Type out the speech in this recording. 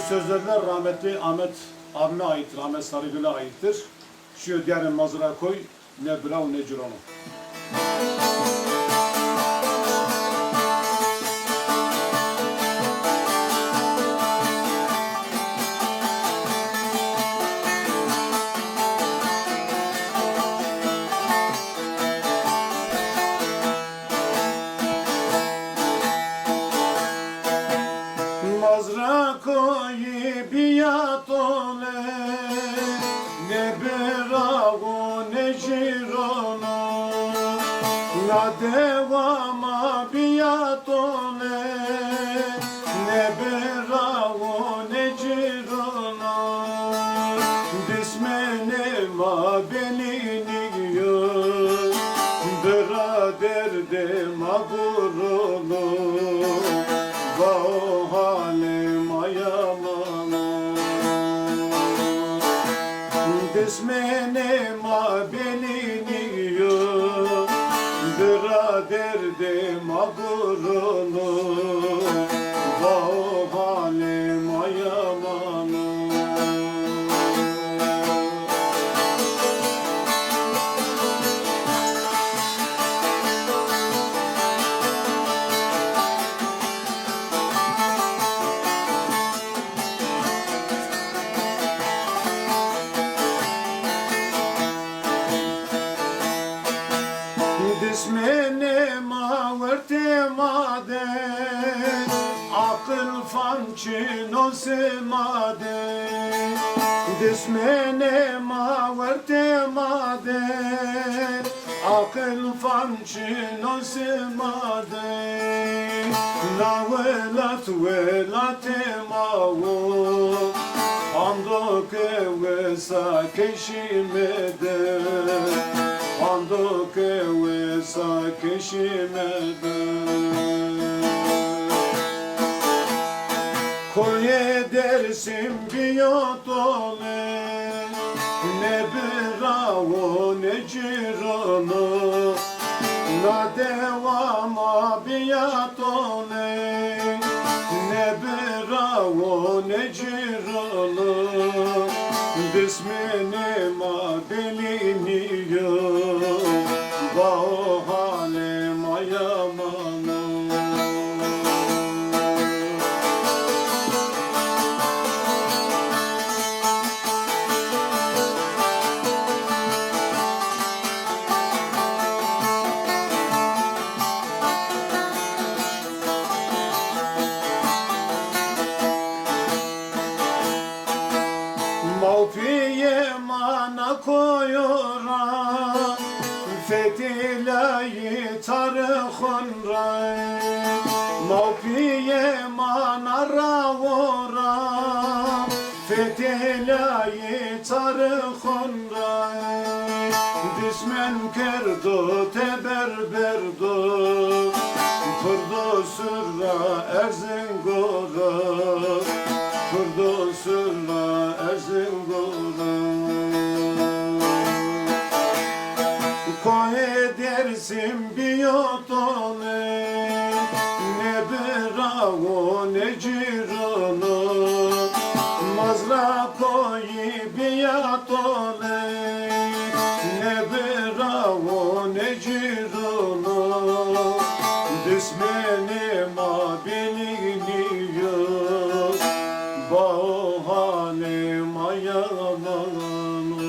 sözlerler rahmetli Ahmet abime aittir, Ahmet Sarıgül'e aittir. Şu diğer mazra koy, ne brav ne cironu. Mazra koy biatole ne bravo ne girona na devama biatole ne bravo ne girona dismene ma belini yo birader de magurulu o halim ayamana Desmene ma belini yo Birader de magurunu O halim ayamana Dismene ma verte made Akıl fançino semade Dismene ma verte made Akıl fançino semade La velat mavu Ando ke vesa keşimede Ando ke vesa keşimede Koy edersin biyotole Ne bravo ne cironu Na devama biyotole Ne bravo ne cironu Bismine ma belini yo Bao halim ayamana Mavfiye mana koyura Fetilayı tarıkhunra Mavfiye mana ravura Fetilayı tarıkhunra Dismen kerdo teberberdo Kurdo sürra erzingora Kurdo sürra erzingora Koy edersin biyotole Ne bravo ne cironu Mazra koy biyotole Ne bravo ne cironu Dismene ma belini yo Bao halim ayamana